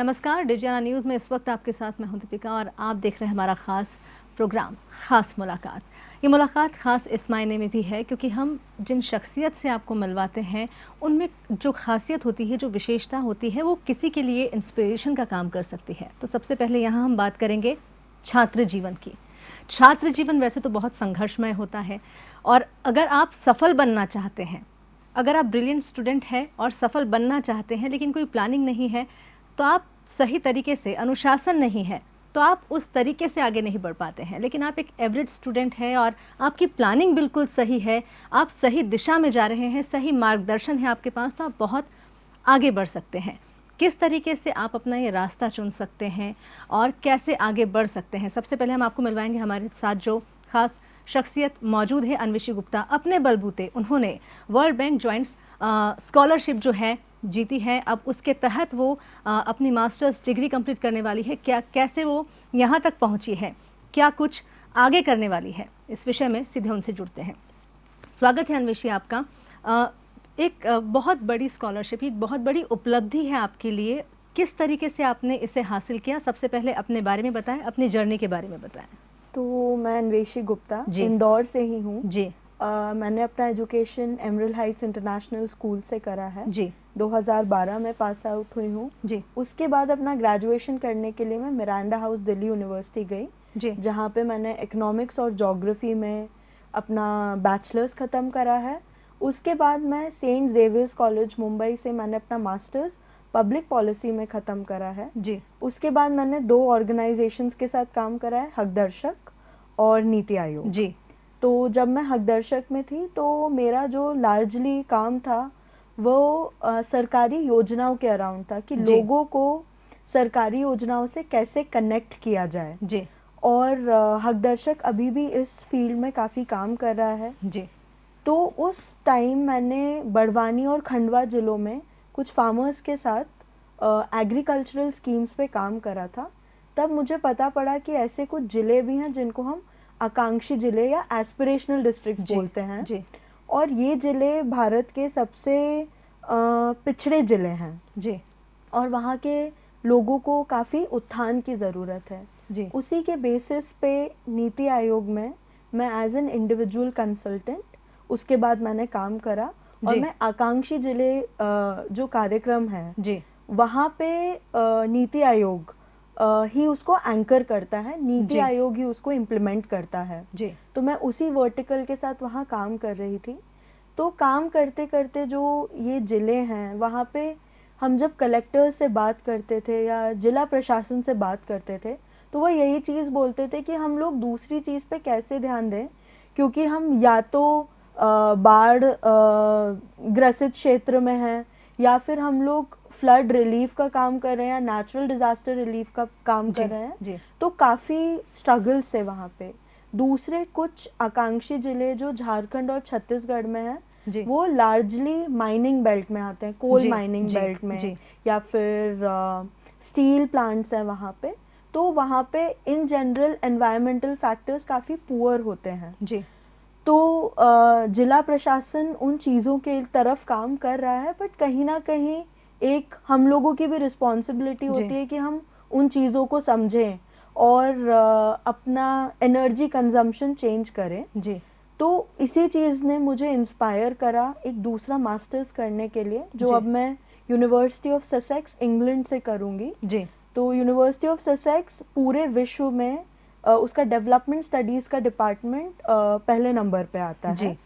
नमस्कार, डिजियाना न्यूज़ में इस वक्त आपके साथ मैं हूं दीपिका और आप देख रहे हैं हमारा ख़ास प्रोग्राम ख़ास मुलाकात। ये मुलाकात ख़ास इस मायने में भी है क्योंकि हम जिन शख्सियत से आपको मिलवाते हैं उनमें जो ख़ासियत होती है, जो विशेषता होती है, वो किसी के लिए इंस्पिरेशन का काम कर सकती है। तो सबसे पहले यहाँ हम बात करेंगे छात्र जीवन की। छात्र जीवन वैसे तो बहुत संघर्षमय होता है और अगर आप सफल बनना चाहते हैं, अगर आप ब्रिलियंट स्टूडेंट हैं और सफल बनना चाहते हैं लेकिन कोई प्लानिंग नहीं है, तो आप सही तरीके से, अनुशासन नहीं है तो आप उस तरीके से आगे नहीं बढ़ पाते हैं। लेकिन आप एक एवरेज स्टूडेंट हैं और आपकी प्लानिंग बिल्कुल सही है, आप सही दिशा में जा रहे हैं, सही मार्गदर्शन है आपके पास, तो आप बहुत आगे बढ़ सकते हैं। किस तरीके से आप अपना ये रास्ता चुन सकते हैं और कैसे आगे बढ़ सकते हैं, सबसे पहले हम आपको मिलवाएंगे हमारे साथ जो खास शख्सियत मौजूद है। अन्वेशी गुप्ता अपने बलबूते उन्होंने वर्ल्ड बैंक जॉइंट स्कॉलरशिप जो है जीती है। अब उसके तहत वो अपनी मास्टर्स डिग्री कंप्लीट करने वाली है। कैसे वो यहाँ तक पहुँची है, क्या कुछ आगे करने वाली है, इस विषय में सीधे उनसे जुड़ते हैं। स्वागत है अन्वेशी आपका। एक बहुत बड़ी स्कॉलरशिप, एक बहुत बड़ी उपलब्धि है आपके लिए। किस तरीके से आपने इसे हासिल किया, सबसे पहले अपने बारे में बताएं, अपनी जर्नी के बारे में बताएं। तो मैं अन्वेशी गुप्ता इंदौर से ही हूँ जी। मैंने अपना education emerald Heights international school से करा है जी। 2012 में पास आउट हुई हूँ जी। उसके बाद अपना ग्रेजुएशन करने के लिए मैं मिरांडा हाउस दिल्ली यूनिवर्सिटी गई जी। जहाँ पे मैंने इकोनॉमिक्स और ज्योग्राफी में अपना बैचलर्स ख़त्म करा है। उसके बाद मैं सेंट जेवियर्स कॉलेज मुंबई से मैंने अपना मास्टर्स पब्लिक पॉलिसी में ख़त्म करा है। जी। उसके बाद मैंने 2 ऑर्गेनाइजेशंस के साथ काम करा है, हकदर्शक और नीति आयोग। जी। तो जब मैं हकदर्शक में थी तो मेरा जो लार्जली काम था वो सरकारी योजनाओं के अराउंड था कि लोगों को सरकारी योजनाओं से कैसे कनेक्ट किया जाए। जी। और हकदर्शक अभी भी इस फील्ड में काफ़ी काम कर रहा है। जी। तो उस टाइम मैंने बड़वानी और खंडवा ज़िलों में कुछ फार्मर्स के साथ एग्रीकल्चरल स्कीम्स पे काम करा था। तब मुझे पता पड़ा कि ऐसे कुछ ज़िले भी हैं जिनको हम आकांक्षी ज़िले या एस्पिरेशनल डिस्ट्रिक्ट्स बोलते हैं। जी। और ये ज़िले भारत के सबसे पिछड़े ज़िले हैं। जी। और वहाँ के लोगों को काफ़ी उत्थान की ज़रूरत है। जी। उसी के बेसिस पे नीति आयोग में मैं एज एन इंडिविजुअल कंसल्टेंट उसके बाद मैंने काम करा और मैं आकांक्षी ज़िले जो कार्यक्रम है जी, वहाँ पे नीति आयोग ही उसको एंकर करता है, नीति आयोग ही उसको इम्प्लीमेंट करता है। जी। तो मैं उसी वर्टिकल के साथ वहाँ काम कर रही थी। तो काम करते करते जो ये ज़िले हैं वहाँ पे हम जब कलेक्टर से बात करते थे या जिला प्रशासन से बात करते थे तो वो यही चीज़ बोलते थे कि हम लोग दूसरी चीज़ पे कैसे ध्यान दें, क्योंकि हम या तो बाढ़ ग्रसित क्षेत्र में हैं या फिर हम लोग फ्लड रिलीफ का काम कर रहे हैं या नेचुरल डिजास्टर रिलीफ का काम कर रहे हैं। तो काफ़ी स्ट्रगल्स थे वहाँ पे। दूसरे कुछ आकांक्षी जिले जो झारखंड और छत्तीसगढ़ में हैं वो लार्जली माइनिंग बेल्ट में आते हैं, कोल माइनिंग बेल्ट में या फिर स्टील प्लांट्स हैं वहाँ पे। तो वहाँ पे इन जनरल एनवायरमेंटल फैक्टर्स काफ़ी पुअर होते हैं। जी। तो जिला प्रशासन उन चीज़ों के तरफ काम कर रहा है, बट कहीं ना कहीं एक हम लोगों की भी रिस्पॉन्सिबिलिटी होती है कि हम उन चीज़ों को समझें और अपना एनर्जी कंजम्पशन चेंज करें। जी। तो इसी चीज़ ने मुझे इंस्पायर करा एक दूसरा मास्टर्स करने के लिए, जो अब मैं यूनिवर्सिटी ऑफ ससेक्स इंग्लैंड से करूँगी। जी। तो यूनिवर्सिटी ऑफ ससेक्स पूरे विश्व में उसका डेवलपमेंट स्टडीज़ का डिपार्टमेंट पहले नंबर पे आता है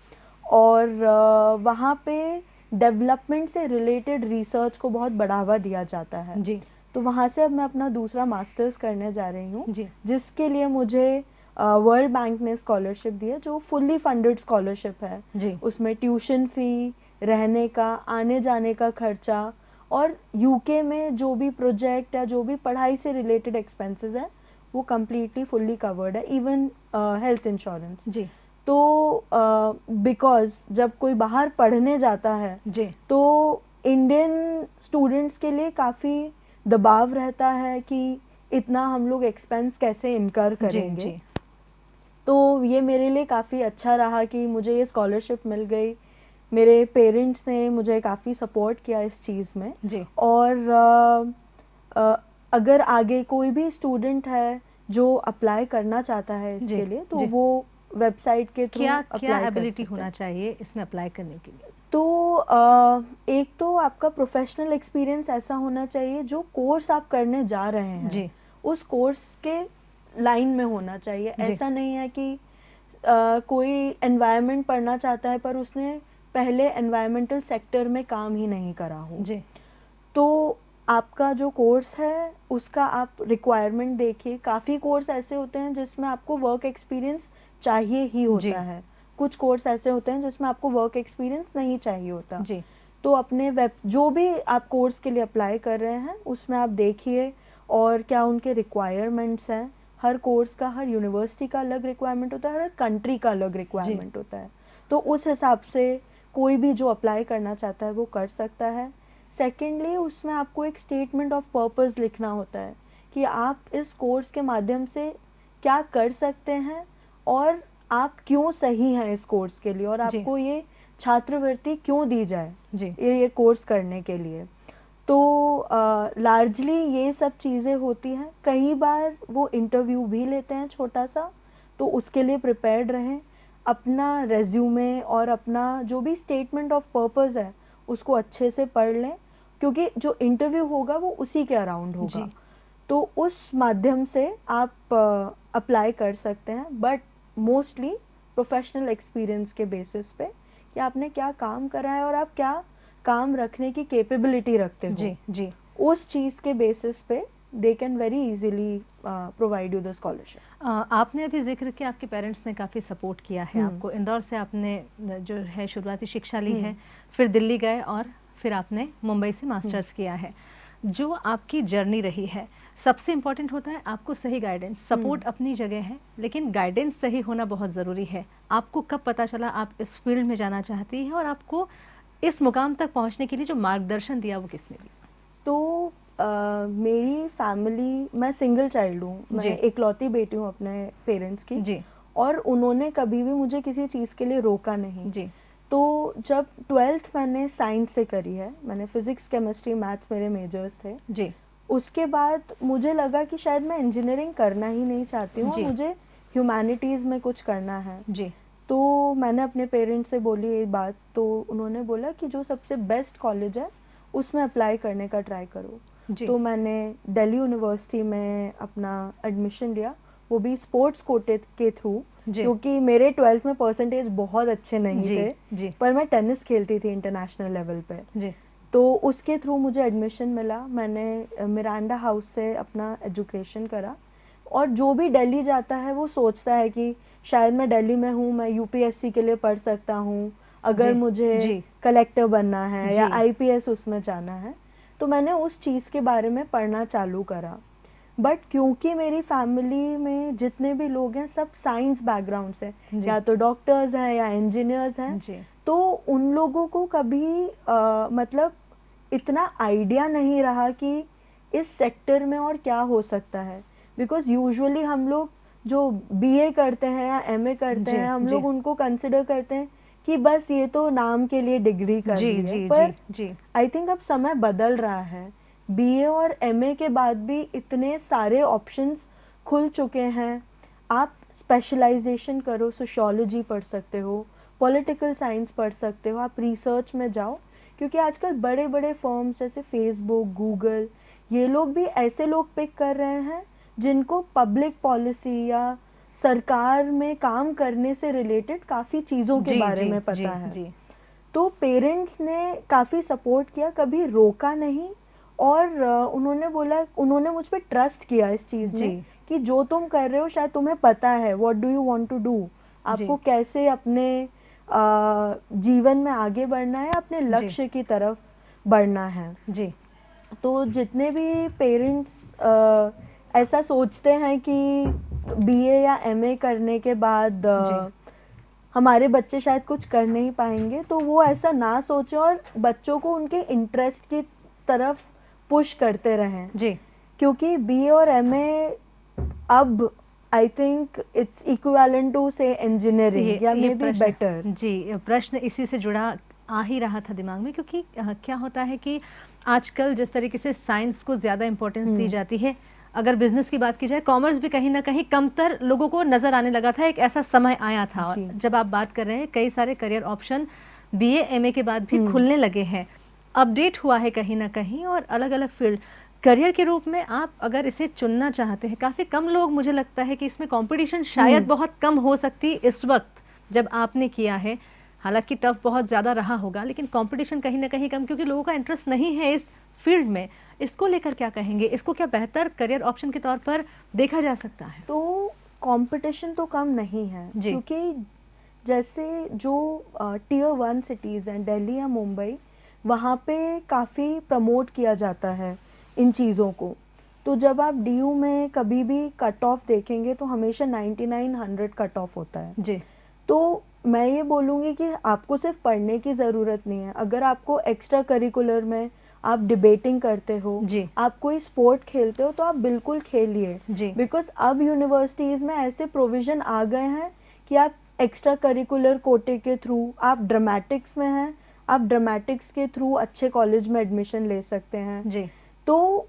और वहाँ पे डेवलपमेंट से रिलेटेड रिसर्च को बहुत बढ़ावा दिया जाता है। जी। तो वहाँ से अब मैं अपना दूसरा मास्टर्स करने जा रही हूँ, जिसके लिए मुझे वर्ल्ड बैंक ने स्कॉलरशिप दी है, जो फुल्ली फंडेड स्कॉलरशिप है। जी। उसमें ट्यूशन फ़ी, रहने का, आने जाने का खर्चा और यूके में जो भी प्रोजेक्ट या जो भी पढ़ाई से रिलेटेड एक्सपेंसेस है वो कम्प्लीटली फुल्ली कवर्ड है, इवन हेल्थ इंश्योरेंस। जी। तो बिकॉज जब कोई बाहर पढ़ने जाता है तो इंडियन स्टूडेंट्स के लिए काफ़ी दबाव रहता है कि इतना हम लोग एक्सपेंस कैसे इनकर करेंगे। तो ये मेरे लिए काफ़ी अच्छा रहा कि मुझे ये स्कॉलरशिप मिल गई। मेरे पेरेंट्स ने मुझे काफ़ी सपोर्ट किया इस चीज़ में। और अगर आगे कोई भी स्टूडेंट है जो अप्लाई करना चाहता है जी, इसके लिए, तो जी। वो वेबसाइट के थ्रू क्या अप्लाई क्या कर एबिलिटी सकते होना हैं। चाहिए इसमें अप्लाई करने के लिए? तो एक तो आपका प्रोफेशनल एक्सपीरियंस ऐसा होना चाहिए, जो कोर्स आप करने जा रहे हैं जी, उस कोर्स के लाइन में होना चाहिए। जी, ऐसा नहीं है कि कोई एनवायरनमेंट पढ़ना चाहता है पर उसने पहले एनवायरमेंटल सेक्टर में काम ही नहीं करा हो। जी, तो आपका जो कोर्स है उसका आप रिक्वायरमेंट देखिए। काफ़ी कोर्स ऐसे होते हैं जिसमें आपको वर्क एक्सपीरियंस चाहिए ही जी, होता है, कुछ कोर्स ऐसे होते हैं जिसमें आपको वर्क एक्सपीरियंस नहीं चाहिए होता। जी, तो अपने वेब जो भी आप कोर्स के लिए अप्लाई कर रहे हैं उसमें आप देखिए और क्या उनके रिक्वायरमेंट्स हैं। हर कोर्स का, हर यूनिवर्सिटी का अलग रिक्वायरमेंट होता है, हर कंट्री का अलग जी, रिक्वायरमेंट होता है। तो उस हिसाब से कोई भी जो अप्लाई करना चाहता है वो कर सकता है। सेकेंडली, उसमें आपको एक स्टेटमेंट ऑफ पर्पस लिखना होता है कि आप इस कोर्स के माध्यम से क्या कर सकते हैं और आप क्यों सही हैं इस कोर्स के लिए, और जी, आपको ये छात्रवृत्ति क्यों दी जाए जी, ये कोर्स करने के लिए। तो लार्जली ये सब चीज़ें होती हैं। कई बार वो इंटरव्यू भी लेते हैं छोटा सा, तो उसके लिए प्रिपेयर्ड रहें। अपना रेज्यूमे और अपना जो भी स्टेटमेंट ऑफ पर्पस है उसको अच्छे से पढ़ लें, क्योंकि जो इंटरव्यू होगा वो उसी के अराउंड होगा। जी, तो उस माध्यम से आप अप्लाई कर सकते हैं, बट मोस्टली प्रोफेशनल एक्सपीरियंस के बेसिस पे कि आपने क्या काम करा है और आप क्या काम रखने की कैपेबिलिटी रखते हो, जी, जी। उस चीज़ के बेसिस पे they can very easily provide you the scholarship. आपने अभी जिक्र किया आपके पेरेंट्स ने काफ़ी सपोर्ट किया है आपको। इंदौर से आपने जो है शुरुआती शिक्षा ली है, फिर दिल्ली गए और फिर आपने मुंबई से मास्टर्स किया है। जो आपकी जर्नी रही है, सबसे इम्पोर्टेंट होता है आपको सही गाइडेंस। सपोर्ट अपनी जगह है, लेकिन गाइडेंस सही होना बहुत ज़रूरी है। आपको कब पता चला आप इस फील्ड में जाना चाहती हैं, और आपको इस मुकाम तक पहुंचने के लिए जो मार्गदर्शन दिया वो किसने दिया? तो मेरी फैमिली, मैं सिंगल चाइल्ड हूँ, जी, मैं इकलौती बेटी हूँ अपने पेरेंट्स की, जी, और उन्होंने कभी भी मुझे किसी चीज़ के लिए रोका नहीं। जी, तो जब 12th मैंने साइंस से करी है, मैंने फिज़िक्स, केमिस्ट्री, मैथ्स मेरे मेजर्स थे। जी, उसके बाद मुझे लगा कि शायद मैं इंजीनियरिंग करना ही नहीं चाहती हूँ और जी, मुझे ह्यूमैनिटीज़ में कुछ करना है। जी, तो मैंने अपने पेरेंट्स से बोली ये बात, तो उन्होंने बोला कि जो सबसे बेस्ट कॉलेज है उसमें अप्लाई करने का ट्राई करो। जी, तो मैंने दिल्ली यूनिवर्सिटी में अपना एडमिशन लिया, वो भी स्पोर्ट्स कोटे के थ्रू, जी, क्योंकि मेरे 12th में परसेंटेज बहुत अच्छे नहीं जी, थे, जी, पर मैं टेनिस खेलती थी इंटरनेशनल लेवल पे। जी, तो उसके थ्रू मुझे एडमिशन मिला। मैंने मिरांडा हाउस से अपना एजुकेशन करा। और जो भी दिल्ली जाता है वो सोचता है कि शायद मैं दिल्ली में हूँ, मैं यूपीएससी के लिए पढ़ सकता हूँ, अगर जी, मुझे जी, कलेक्टर बनना है या जी, आईपीएस उसमें जाना है। तो मैंने उस चीज़ के बारे में पढ़ना चालू करा। बट क्योंकि मेरी फैमिली में जितने भी लोग हैं सब साइंस बैकग्राउंड से, जी, या तो डॉक्टर्स हैं या इंजीनियर्स हैं, जी, तो उन लोगों को कभी मतलब इतना आइडिया नहीं रहा कि इस सेक्टर में और क्या हो सकता है। बिकॉज यूजुअली हम लोग जो बीए करते हैं या एमए करते जी, हैं, हम जी, लोग उनको कंसिडर करते हैं कि बस ये तो नाम के लिए डिग्री कर जी, ली है। जी, पर जी, जी, आई थिंक अब समय बदल रहा है। बीए और एमए के बाद भी इतने सारे ऑप्शंस खुल चुके हैं। आप स्पेशलाइजेशन करो, सोशियोलॉजी पढ़ सकते हो, पॉलिटिकल साइंस पढ़ सकते हो, आप रिसर्च में जाओ, क्योंकि आजकल बड़े बड़े फर्म्स जैसे फेसबुक, गूगल, ये लोग भी ऐसे लोग पिक कर रहे हैं जिनको पब्लिक पॉलिसी या सरकार में काम करने से रिलेटेड काफ़ी चीज़ों के जी, बारे जी, में जी, पता है। जी, तो पेरेंट्स ने काफ़ी सपोर्ट किया, कभी रोका नहीं, और उन्होंने बोला, उन्होंने मुझ पे ट्रस्ट किया इस चीज़ जी, में कि जो तुम कर रहे हो शायद तुम्हें पता है, what do you want to do, जी, आपको कैसे अपने जीवन में आगे बढ़ना है, अपने जी, लक्ष्य की तरफ बढ़ना है। जी, तो जितने भी पेरेंट्स ऐसा सोचते हैं कि बीए या एमए करने के बाद जी, हमारे बच्चे शायद कुछ कर नहीं पाएंगे, तो वो ऐसा ना सोचें और बच्चों को उनके इंटरेस्ट की तरफ पुश करते रहें। जी, क्योंकि बीए और एमए अब I think it's equivalent to say engineering या ये मे बी प्रश्न, बेटर। जी, प्रश्न इसी से जुड़ा आ ही रहा था दिमाग में, क्योंकि क्या होता है कि आजकल जिस तरीके से साइंस को ज़्यादा इम्पोर्टेंस दी हम्म। जाती है, अगर बिजनेस की बात की जाए, कॉमर्स भी कहीं ना कहीं कमतर लोगों को नज़र आने लगा था। एक ऐसा समय आया था, और जी। जब आप बात कर रहे हैं, कई सारे करियर ऑप्शन बीए एमए के बाद भी हम्म। खुलने लगे हैं, अपडेट हुआ है कहीं ना कहीं, और अलग अलग फील्ड करियर के रूप में आप अगर इसे चुनना चाहते हैं, काफ़ी कम लोग, मुझे लगता है कि इसमें कंपटीशन शायद बहुत कम हो सकती इस वक्त जब आपने किया है। हालांकि टफ बहुत ज़्यादा रहा होगा, लेकिन कंपटीशन कहीं ना कहीं कम, क्योंकि लोगों का इंटरेस्ट नहीं है इस फील्ड में। इसको लेकर क्या कहेंगे? इसको क्या बेहतर करियर ऑप्शन के तौर पर देखा जा सकता है? तो कंपटीशन तो कम नहीं है, जी। क्योंकि जैसे जो टियर 1 सिटीज़ हैं, दिल्ली या मुंबई, वहाँ पे काफ़ी प्रमोट किया जाता है इन चीज़ों को। तो जब आप डीयू में कभी भी कट ऑफ देखेंगे तो हमेशा 99-100 कट ऑफ होता है। जी। तो मैं ये बोलूँगी कि आपको सिर्फ पढ़ने की ज़रूरत नहीं है। अगर आपको एक्स्ट्रा करिकुलर में आप डिबेटिंग करते हो, जी। आप कोई स्पोर्ट खेलते हो, तो आप बिल्कुल खेलिए। जी। बिकॉज अब यूनिवर्सिटीज़ में ऐसे प्रोविज़न आ गए हैं कि आप एक्स्ट्रा करिकुलर कोटे के थ्रू, आप ड्रामेटिक्स में हैं, आप ड्रामेटिक्स के थ्रू अच्छे कॉलेज में एडमिशन ले सकते हैं। जी। तो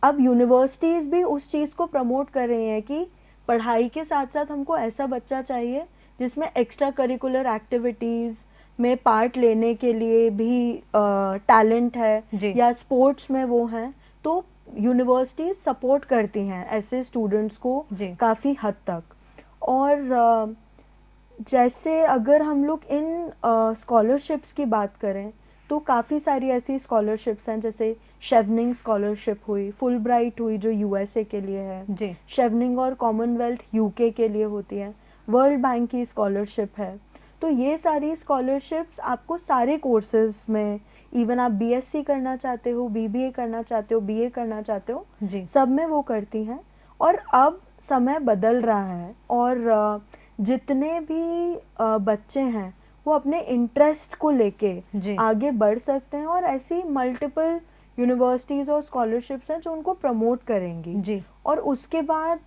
अब यूनिवर्सिटीज़ भी उस चीज़ को प्रमोट कर रही हैं कि पढ़ाई के साथ साथ हमको ऐसा बच्चा चाहिए जिसमें एक्स्ट्रा करिकुलर एक्टिविटीज़ में पार्ट लेने के लिए भी टैलेंट है, जी। या स्पोर्ट्स में वो हैं। तो यूनिवर्सिटीज़ सपोर्ट करती हैं ऐसे स्टूडेंट्स को जी। काफ़ी हद तक। और जैसे अगर हम लोग इन स्कॉलरशिप्स की बात करें, तो काफ़ी सारी ऐसी स्कॉलरशिप्स हैं, जैसे शेवनिंग स्कॉलरशिप हुई, फुलब्राइट हुई जो यूएसए के लिए है, जी। शेवनिंग और कॉमनवेल्थ यूके के लिए होती है, वर्ल्ड बैंक की स्कॉलरशिप है। तो ये सारी स्कॉलरशिप्स आपको सारे कोर्सेज में, इवन आप बीएससी करना चाहते हो, बीबीए करना चाहते हो, बीए करना चाहते हो, जी। सब में वो करती हैं। और अब समय बदल रहा है, और जितने भी बच्चे हैं वो अपने इंटरेस्ट को लेके जी। आगे बढ़ सकते हैं, और ऐसी मल्टीपल यूनिवर्सिटीज़ और स्कॉलरशिप्स हैं जो उनको प्रमोट करेंगी। जी। और उसके बाद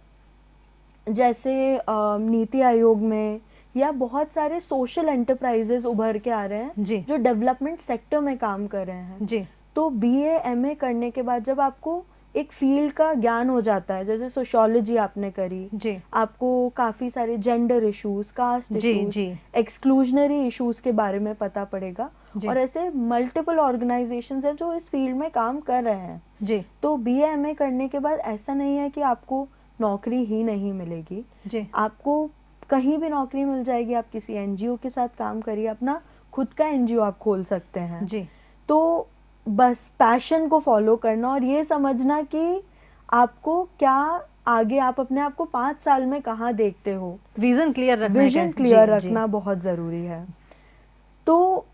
जैसे नीति आयोग में या बहुत सारे सोशल एंटरप्राइजेज उभर के आ रहे हैं जी। जो डेवलपमेंट सेक्टर में काम कर रहे हैं। जी। तो बीए एमए करने के बाद जब आपको एक फील्ड का ज्ञान हो जाता है, जैसे सोशियोलॉजी आपने करी, जी। आपको काफ़ी सारे जेंडर इश्यूज, कास्ट जी। इश्यूज, जी। एक्सक्लूजनरी इश्यूज के बारे में पता पड़ेगा। जी। और ऐसे मल्टीपल ऑर्गेनाइजेशंस हैं जो इस फील्ड में काम कर रहे हैं। जी। तो बीए एमए करने के बाद ऐसा नहीं है कि आपको नौकरी ही नहीं मिलेगी, जी। आपको कहीं भी नौकरी मिल जाएगी। आप किसी एनजीओ के साथ काम करिए, अपना खुद का एनजीओ आप खोल सकते हैं। जी। तो बस पैशन को फॉलो करना, और ये समझना कि आपको क्या आगे, आप अपने आप को 5 साल में कहाँ देखते हो, विजन क्लियर रखना, विजन क्लियर रखना बहुत ज़रूरी है। तो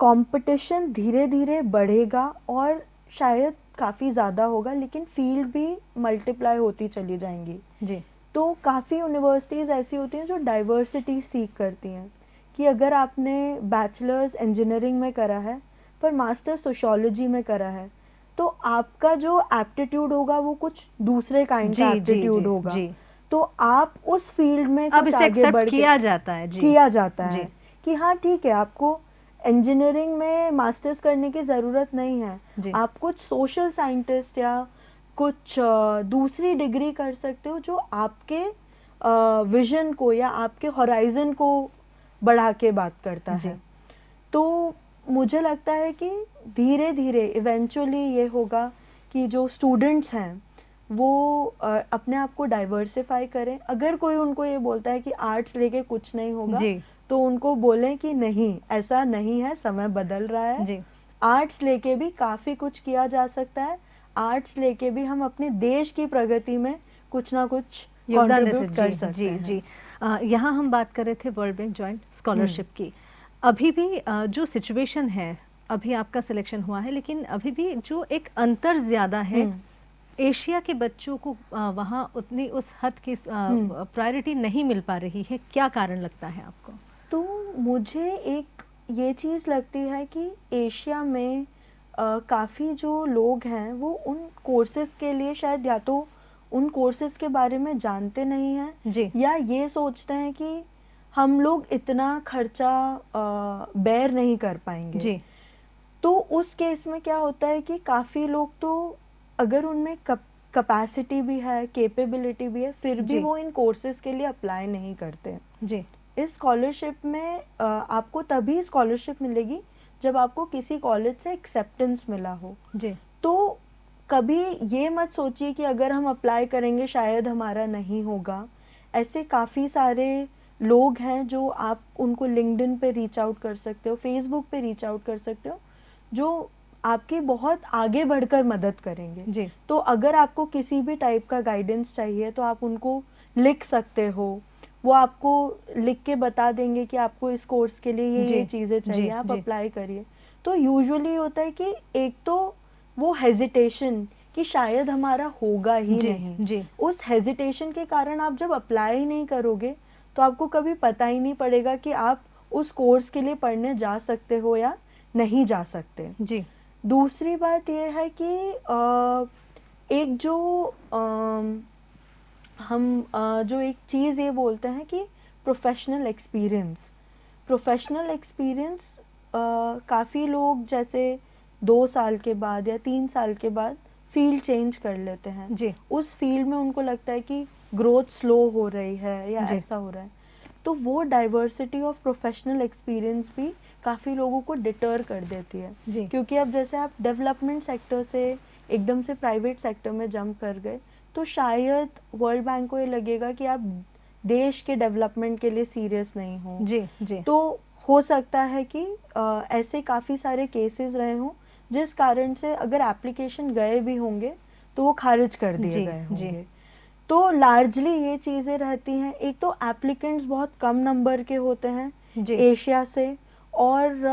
कंपटीशन धीरे धीरे बढ़ेगा और शायद काफ़ी ज़्यादा होगा, लेकिन फील्ड भी मल्टीप्लाई होती चली जाएंगी। जी। तो काफ़ी यूनिवर्सिटीज़ ऐसी होती हैं जो डाइवर्सिटी सीख करती हैं, कि अगर आपने बैचलर्स इंजीनियरिंग में करा है पर मास्टर्स सोशियोलॉजी में करा है, तो आपका जो एप्टीट्यूड होगा वो कुछ दूसरे काइंड का एप्टीट्यूड होगा। जी। तो आप उस फील्ड में अब कुछ इसे आगे बढ़ किया जाता है। जी। किया जाता है जी। कि हाँ ठीक है, आपको इंजीनियरिंग में मास्टर्स करने की ज़रूरत नहीं है, आप कुछ सोशल साइंटिस्ट या कुछ दूसरी डिग्री कर सकते हो जो आपके विजन को या आपके होराइजन को बढ़ा के बात करता है। तो मुझे लगता है कि धीरे धीरे इवेंचुअली ये होगा कि जो स्टूडेंट्स हैं वो अपने आप को डाइवर्सिफाई करें। अगर कोई उनको ये बोलता है कि आर्ट्स लेके कुछ नहीं होगा, तो उनको बोलें कि नहीं, ऐसा नहीं है, समय बदल रहा है जी। आर्ट्स लेके भी काफ़ी कुछ किया जा सकता है, आर्ट्स लेके भी हम अपने देश की प्रगति में कुछ ना कुछ कंट्रीब्यूट कर सकते हैं। जी। यहाँ हम बात कर रहे थे वर्ल्ड बैंक जॉइंट स्कॉलरशिप की। अभी भी जो सिचुएशन है, अभी आपका सिलेक्शन हुआ है, लेकिन अभी भी जो एक अंतर ज़्यादा है, एशिया के बच्चों को वहाँ उतनी उस हद की प्रायोरिटी नहीं मिल पा रही है। क्या कारण लगता है आपको? तो मुझे एक ये चीज़ लगती है कि एशिया में काफ़ी जो लोग हैं वो उन कोर्सेज़ के लिए शायद या तो उन कोर्सेज़ के बारे में जानते नहीं हैं जी। या ये सोचते हैं कि हम लोग इतना खर्चा बेयर नहीं कर पाएंगे जी। तो उस केस में क्या होता है कि काफ़ी लोग तो अगर उनमें कैपेसिटी भी है, कैपेबिलिटी भी है, फिर भी जी। वो इन कोर्सेज के लिए अप्लाई नहीं करते। जी। इस स्कॉलरशिप में आपको तभी स्कॉलरशिप मिलेगी जब आपको किसी कॉलेज से एक्सेप्टेंस मिला हो। जी। तो कभी ये मत सोचिए कि अगर हम अप्लाई करेंगे शायद हमारा नहीं होगा। ऐसे काफ़ी सारे लोग हैं जो आप उनको लिंक्डइन पे रीच आउट कर सकते हो, फेसबुक पे रीच आउट कर सकते हो, जो आपकी बहुत आगे बढ़कर मदद करेंगे। जी। तो अगर आपको किसी भी टाइप का गाइडेंस चाहिए तो आप उनको लिख सकते हो, वो आपको लिख के बता देंगे कि आपको इस कोर्स के लिए ये जी। चीज़ें चाहिए, जी। आप जी। अप्लाई करिए। तो यूजुअली होता है कि एक तो वो हेजिटेशन कि शायद हमारा होगा ही जी। नहीं, जी। उस हेजिटेशन के कारण आप जब अप्लाई ही नहीं करोगे तो आपको कभी पता ही नहीं पड़ेगा कि आप उस कोर्स के लिए पढ़ने जा सकते हो या नहीं जा सकते। जी। दूसरी बात यह है कि एक जो जो एक चीज़ ये बोलते हैं कि प्रोफेशनल एक्सपीरियंस काफ़ी लोग जैसे 2 साल के बाद या 3 साल के बाद फील्ड चेंज कर लेते हैं। जी। उस फील्ड में उनको लगता है कि ग्रोथ स्लो हो रही है या जी। ऐसा हो रहा है, तो वो डाइवर्सिटी ऑफ प्रोफेशनल एक्सपीरियंस भी काफ़ी लोगों को डिटर कर देती है। जी। क्योंकि अब जैसे आप डेवलपमेंट सेक्टर से एकदम से प्राइवेट सेक्टर में जंप कर गए तो शायद वर्ल्ड बैंक को ये लगेगा कि आप देश के डेवलपमेंट के लिए सीरियस नहीं हो। जी। जी। तो हो सकता है कि ऐसे काफ़ी सारे केसेस रहे हों जिस कारण से अगर एप्लीकेशन गए भी होंगे तो वो खारिज कर दिए जी। गए जी। होंगे। तो लार्जली ये चीज़ें रहती हैं, एक तो एप्लीकेंट्स बहुत कम नंबर के होते हैं जी। एशिया से, और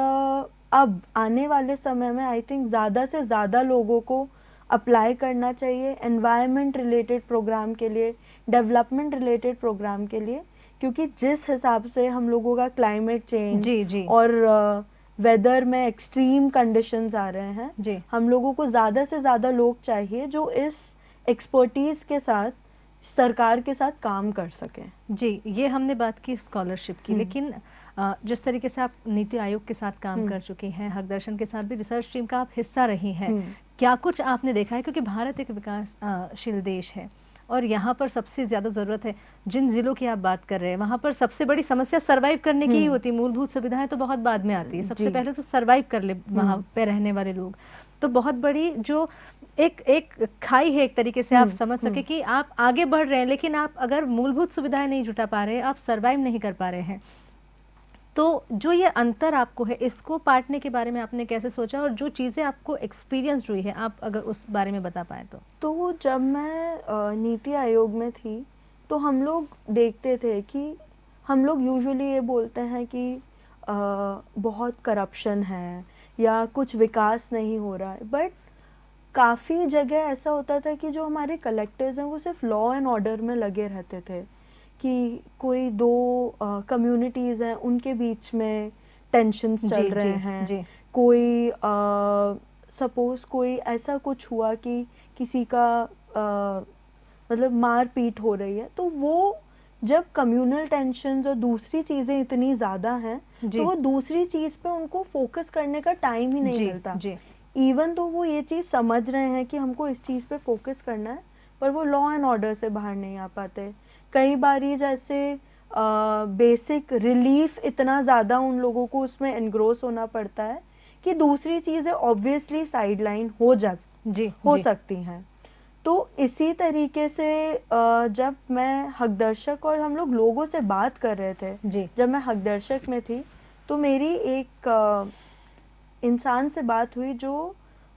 अब आने वाले समय में आई थिंक ज़्यादा से ज़्यादा लोगों को अप्लाई करना चाहिए एनवायरनमेंट रिलेटेड प्रोग्राम के लिए, डेवलपमेंट रिलेटेड प्रोग्राम के लिए, क्योंकि जिस हिसाब से हम लोगों का क्लाइमेट चेंज जी। जी। और वेदर में एक्सट्रीम कंडीशंस आ रहे हैं, जी। हम लोगों को ज़्यादा से ज़्यादा लोग चाहिए जो इस एक्सपर्टीज़ के साथ सरकार के साथ काम कर सकें। जी, ये हमने बात की स्कॉलरशिप की, लेकिन जिस तरीके से आप नीति आयोग के साथ काम कर चुकी हैं, हकदर्शन के साथ भी रिसर्च टीम का आप हिस्सा रही हैं, क्या कुछ आपने देखा है? क्योंकि भारत एक विकासशील देश है और यहाँ पर सबसे ज़्यादा ज़रूरत है, जिन ज़िलों की आप बात कर रहे हैं वहाँ पर सबसे बड़ी समस्या सर्वाइव करने की ही होती है। मूलभूत सुविधाएं तो बहुत बाद में आती है, सबसे पहले तो सर्वाइव कर ले वहाँ पे रहने वाले लोग। तो बहुत बड़ी जो एक खाई है एक तरीके से, आप समझ सके कि आप आगे बढ़ रहे हैं लेकिन आप अगर मूलभूत सुविधाएं नहीं जुटा पा रहे हैं, आप सर्वाइव नहीं कर पा रहे हैं, तो जो ये अंतर आपको है इसको पाटने के बारे में आपने कैसे सोचा, और जो चीज़ें आपको एक्सपीरियंस हुई है आप अगर उस बारे में बता पाए तो जब मैं नीति आयोग में थी तो हम लोग देखते थे कि हम लोग यूजुअली ये बोलते हैं कि बहुत करप्शन है या कुछ विकास नहीं हो रहा है, बट काफ़ी जगह ऐसा होता था कि जो हमारे कलेक्टर्स हैं वो सिर्फ लॉ एंड ऑर्डर में लगे रहते थे कि कोई दो कम्युनिटीज़ हैं उनके बीच में टेंशन्स चल रहे हैं। जी। कोई सपोज़ कोई ऐसा कुछ हुआ कि किसी का मतलब मार पीट हो रही है, तो वो जब कम्युनल टेंशन्स और दूसरी चीज़ें इतनी ज़्यादा हैं तो वो दूसरी चीज़ पे उनको फोकस करने का टाइम ही नहीं मिलता। इवन तो वो ये चीज़ समझ रहे हैं कि हमको इस चीज़ पे फोकस करना है, पर वो लॉ एंड ऑर्डर से बाहर नहीं आ पाते। कई बारी जैसे बेसिक रिलीफ इतना ज़्यादा उन लोगों को उसमें एनग्रोस होना पड़ता है कि दूसरी चीज़ें ऑब्वियसली साइडलाइन हो सकती हैं। तो इसी तरीके से जब मैं हकदर्शक और हम लोग लोगों से बात कर रहे थे, जब मैं हकदर्शक में थी तो मेरी एक इंसान से बात हुई जो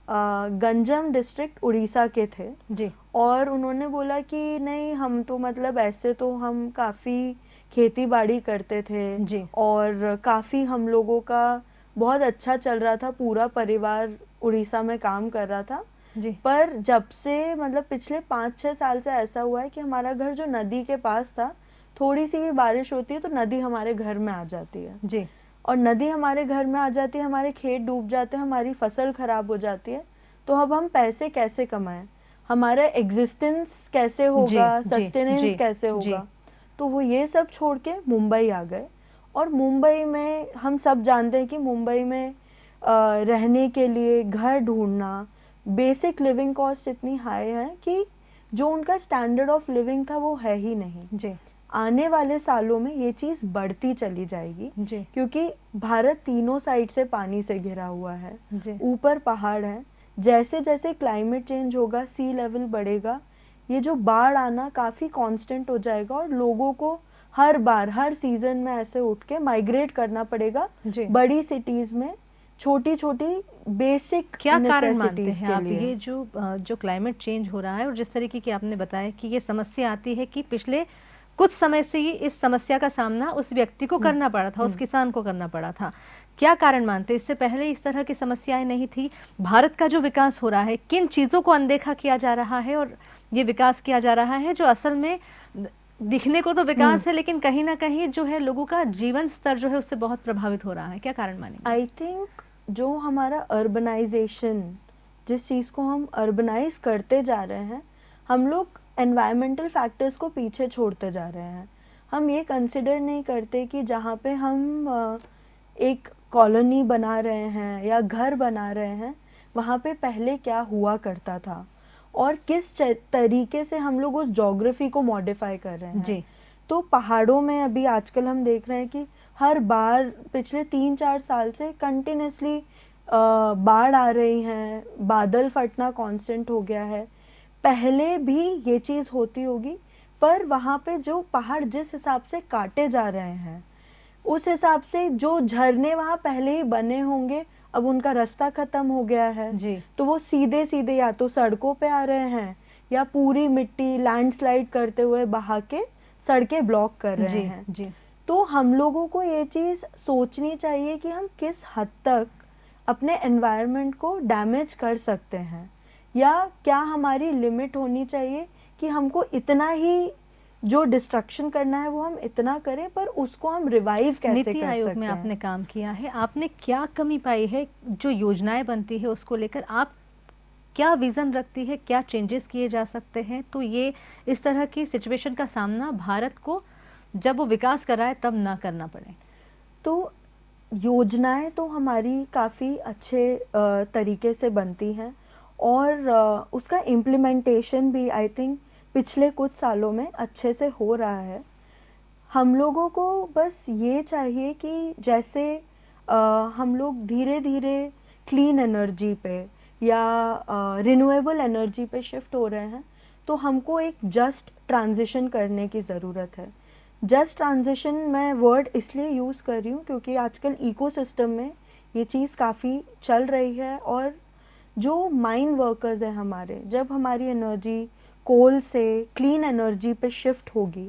गंजम डिस्ट्रिक्ट उड़ीसा के थे जी, और उन्होंने बोला कि नहीं हम तो मतलब ऐसे तो हम काफ़ी खेती बाड़ी करते थे जी, और काफ़ी हम लोगों का बहुत अच्छा चल रहा था, पूरा परिवार उड़ीसा में काम कर रहा था जी। पर जब से मतलब पिछले 5-6 साल से ऐसा हुआ है कि हमारा घर जो नदी के पास था, थोड़ी सी भी बारिश होती है तो नदी हमारे घर में आ जाती है जी, और नदी हमारे घर में आ जाती है, हमारे खेत डूब जाते हैं, हमारी फसल खराब हो जाती है, तो अब हम पैसे कैसे कमाएं, हमारा एग्जिस्टेंस कैसे होगा, सस्टेनेंस कैसे होगा। तो वो ये सब छोड़ के मुंबई आ गए, और मुंबई में हम सब जानते हैं कि मुंबई में रहने के लिए घर ढूंढना, बेसिक लिविंग कॉस्ट इतनी हाई है कि जो उनका स्टैंडर्ड ऑफ लिविंग था वो है ही नहीं जी आने वाले सालों में ये चीज़ बढ़ती चली जाएगी जी क्योंकि भारत तीनों साइड से पानी से घिरा हुआ है, जी ऊपर पहाड़ है। जैसे जैसे क्लाइमेट चेंज होगा, सी लेवल बढ़ेगा, ये जो बाढ़ आना काफ़ी कांस्टेंट हो जाएगा और लोगों को हर बार हर सीजन में ऐसे उठ के माइग्रेट करना पड़ेगा जी। बड़ी सिटीज़ में छोटी छोटी बेसिक क्या कारण मानते नेसेसिटीज़ हैं के आप लिए। ये जो क्लाइमेट चेंज हो रहा है और जिस तरीके की आपने बताया कि ये समस्या आती है कि पिछले कुछ समय से ही इस समस्या का सामना उस व्यक्ति को करना पड़ा था, उस किसान को करना पड़ा था, क्या कारण मानते हैं? इससे पहले इस तरह की समस्याएं नहीं थी? भारत का जो विकास हो रहा है, किन चीज़ों को अनदेखा किया जा रहा है और ये विकास किया जा रहा है जो असल में दिखने को तो विकास है लेकिन कहीं ना कहीं जो है लोगों का जीवन स्तर जो है उससे बहुत प्रभावित हो रहा है, क्या कारण मानेंगे? आई थिंक जो हमारा अर्बनाइजेशन, जिस चीज़ को हम अर्बनाइज करते जा रहे हैं, हम लोग एनवायरमेंटल फैक्टर्स को पीछे छोड़ते जा रहे हैं। हम ये कंसिडर नहीं करते कि जहाँ पे हम एक कॉलोनी बना रहे हैं या घर बना रहे हैं, वहाँ पे पहले क्या हुआ करता था और किस तरीके से हम लोग उस ज्योग्राफी को मॉडिफाई कर रहे हैं। जी तो पहाड़ों में अभी आजकल हम देख रहे हैं कि हर बार पिछले 3-4 साल से कंटिन्यूसली बाढ़ आ रही हैं, बादल फटना कांस्टेंट हो गया है। पहले भी ये चीज़ होती होगी, पर वहाँ पे जो पहाड़ जिस हिसाब से काटे जा रहे हैं, उस हिसाब से जो झरने वहाँ पहले ही बने होंगे, अब उनका रास्ता खत्म हो गया है जी तो वो सीधे सीधे या तो सड़कों पे आ रहे हैं या पूरी मिट्टी लैंडस्लाइड करते हुए बहा के सड़कें ब्लॉक कर रहे हैं। जी तो हम लोगों को ये चीज़ सोचनी चाहिए कि हम किस हद तक अपने एनवायरनमेंट को डैमेज कर सकते हैं या क्या हमारी लिमिट होनी चाहिए कि हमको इतना ही जो डिस्ट्रक्शन करना है वो हम इतना करें, पर उसको हम रिवाइव कैसे नीति कर आयोग सकते में हैं। आपने काम किया है, आपने क्या कमी पाई है जो योजनाएं बनती है उसको लेकर? आप क्या विजन रखती है, क्या चेंजेस किए जा सकते हैं तो ये इस तरह की सिचुएशन का सामना भारत को जब वो विकास कर रहा है तब ना करना पड़े? तो योजनाएं तो हमारी काफ़ी अच्छे तरीके से बनती हैं और उसका इम्प्लीमेंटेशन भी आई थिंक पिछले कुछ सालों में अच्छे से हो रहा है। हम लोगों को बस ये चाहिए कि जैसे हम लोग धीरे धीरे क्लीन एनर्जी पे या रिन्यूएबल एनर्जी पे शिफ्ट हो रहे हैं, तो हमको एक जस्ट ट्रांजिशन करने की ज़रूरत है। जस्ट ट्रांजिशन मैं वर्ड इसलिए यूज़ कर रही हूँ क्योंकि आजकल इकोसिस्टम में ये चीज़ काफ़ी चल रही है और जो माइन वर्कर्स हैं हमारे, जब हमारी एनर्जी कोल से क्लीन एनर्जी पे शिफ्ट होगी,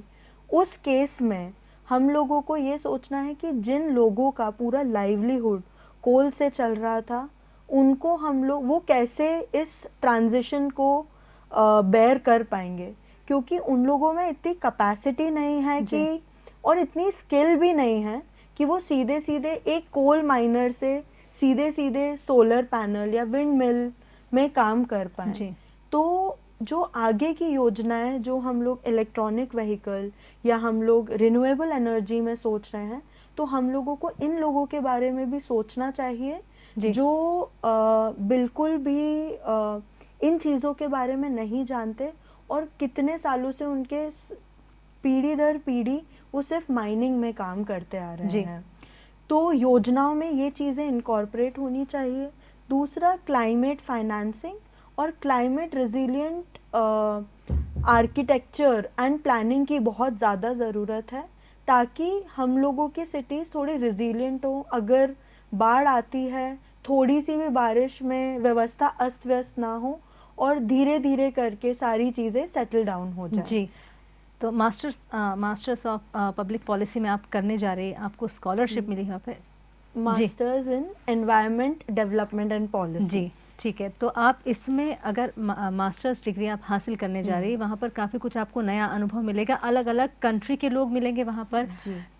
उस केस में हम लोगों को ये सोचना है कि जिन लोगों का पूरा लाइवलीहुड कोल से चल रहा था, उनको हम लोग वो कैसे इस ट्रांजिशन को बेयर कर पाएंगे, क्योंकि उन लोगों में इतनी कैपेसिटी नहीं है कि और इतनी स्किल भी नहीं है कि वो सीधे सीधे एक कोल माइनर से सीधे सीधे सोलर पैनल या विंड मिल में काम कर पाएं। तो जो आगे की योजनाएं जो हम लोग इलेक्ट्रॉनिक व्हीकल या हम लोग रिन्यूएबल एनर्जी में सोच रहे हैं, तो हम लोगों को इन लोगों के बारे में भी सोचना चाहिए जो बिल्कुल भी इन चीज़ों के बारे में नहीं जानते और कितने सालों से उनके पीढ़ी दर पीढ़ी वो सिर्फ माइनिंग में काम करते आ रहे हैं। तो योजनाओं में ये चीज़ें इनकॉर्पोरेट होनी चाहिए। दूसरा, क्लाइमेट फाइनेंसिंग और climate resilient architecture and planning की बहुत ज़्यादा ज़रूरत है ताकि हम लोगों की सिटीज़ थोड़ी रेजिलिएंट हो। अगर बाढ़ आती है, थोड़ी सी भी बारिश में व्यवस्था अस्त व्यस्त ना हो और धीरे धीरे करके सारी चीज़ें सेटल डाउन हो जाए। जी, तो मास्टर्स ऑफ पब्लिक पॉलिसी में आप करने जा रहे हैं, आपको स्कॉलरशिप मिली वहाँ पे? Masters in environment development and policy. जी, ठीक है। तो आप इसमें अगर मास्टर्स डिग्री आप हासिल करने जा रही है, वहाँ पर काफ़ी कुछ आपको नया अनुभव मिलेगा, अलग अलग कंट्री के लोग मिलेंगे वहाँ पर,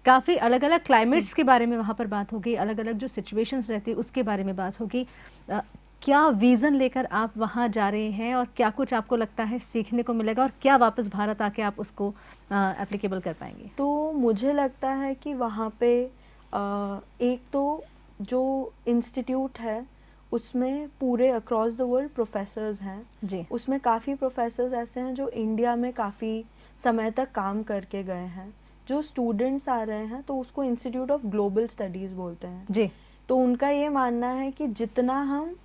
काफ़ी अलग अलग क्लाइमेट्स के बारे में वहाँ पर बात होगी, अलग अलग जो सिचुएशंस रहती है उसके बारे में बात होगी। क्या विज़न लेकर आप वहाँ जा रहे हैं और क्या कुछ आपको लगता है सीखने को मिलेगा और क्या वापस भारत आके आप उसको एप्लीकेबल कर पाएंगे? तो मुझे लगता है कि वहाँ पे एक तो जो इंस्टीट्यूट है उसमें पूरे अक्रॉस द वर्ल्ड प्रोफेसर्स हैं जी। उसमें काफ़ी प्रोफेसर्स ऐसे हैं जो इंडिया में काफ़ी समय तक काम करके गए हैं। जो स्टूडेंट्स आ रहे हैं तो उसको इंस्टीट्यूट ऑफ ग्लोबल स्टडीज़ बोलते हैं जी। तो उनका ये मानना है कि जितना हम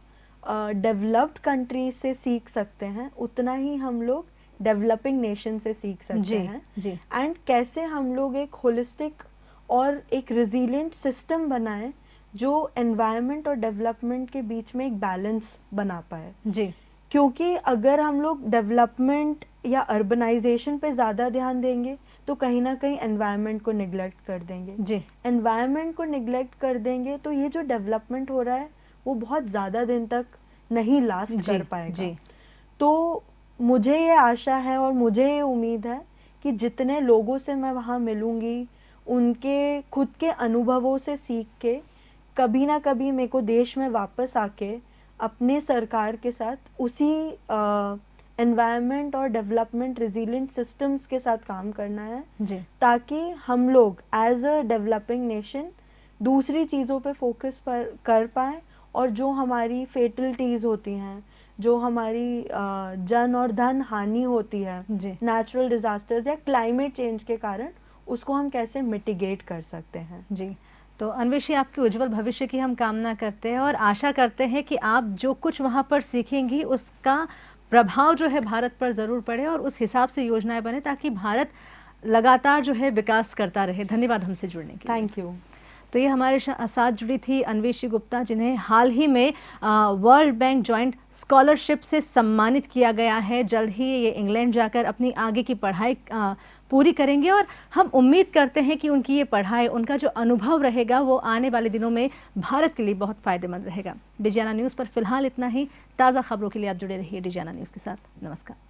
डेवलप्ड कंट्रीज से सीख सकते हैं उतना ही हम लोग डेवलपिंग नेशन से सीख सकते जी, हैं। जी। एंड कैसे हम लोग एक होलिस्टिक और एक रेजिलिएंट सिस्टम बनाएं जो एनवायरनमेंट और डेवलपमेंट के बीच में एक बैलेंस बना पाए। जी। क्योंकि अगर हम लोग डेवलपमेंट या अर्बनाइजेशन पे ज़्यादा ध्यान देंगे तो कहीं ना कहीं एनवायरनमेंट को निगलेक्ट कर देंगे। जी। एनवायरनमेंट को निगलेक्ट कर देंगे तो ये जो डेवलपमेंट हो रहा है वो बहुत ज़्यादा दिन तक नहीं लास्ट कर पाएगा। जी। तो मुझे ये आशा है और मुझे ये उम्मीद है कि जितने लोगों से मैं वहाँ मिलूँगी उनके खुद के अनुभवों से सीख के कभी ना कभी मेरे को देश में वापस आके अपने सरकार के साथ उसी एनवायरनमेंट और डेवलपमेंट रेजिलिएंट सिस्टम्स के साथ काम करना है जी। ताकि हम लोग एज अ डेवलपिंग नेशन दूसरी चीज़ों पे फोकस कर पाएँ और जो हमारी फेटलिटीज़ होती हैं, जो हमारी जन और धन हानि होती है नेचुरल डिजास्टर्स या क्लाइमेट चेंज के कारण, उसको हम कैसे मिटिगेट कर सकते हैं। जी। तो अन्वेषी, आपके उज्जवल भविष्य की हम कामना करते हैं और आशा करते हैं कि आप जो कुछ वहाँ पर सीखेंगी उसका प्रभाव जो है भारत पर ज़रूर पड़े और उस हिसाब से योजनाएं बने ताकि भारत लगातार जो है विकास करता रहे। धन्यवाद हमसे जुड़ने के लिए। Thank you. तो ये हमारे साथ जुड़ी थी अन्वेषी गुप्ता, जिन्हें हाल ही में वर्ल्ड बैंक जॉइंट स्कॉलरशिप से सम्मानित किया गया है। जल्द ही ये इंग्लैंड जाकर अपनी आगे की पढ़ाई पूरी करेंगे और हम उम्मीद करते हैं कि उनकी ये पढ़ाई, उनका जो अनुभव रहेगा वो आने वाले दिनों में भारत के लिए बहुत फ़ायदेमंद रहेगा। डिजियाना न्यूज़ पर फिलहाल इतना ही। ताज़ा खबरों के लिए आप जुड़े रहिए डिजियाना न्यूज़ के साथ। नमस्कार।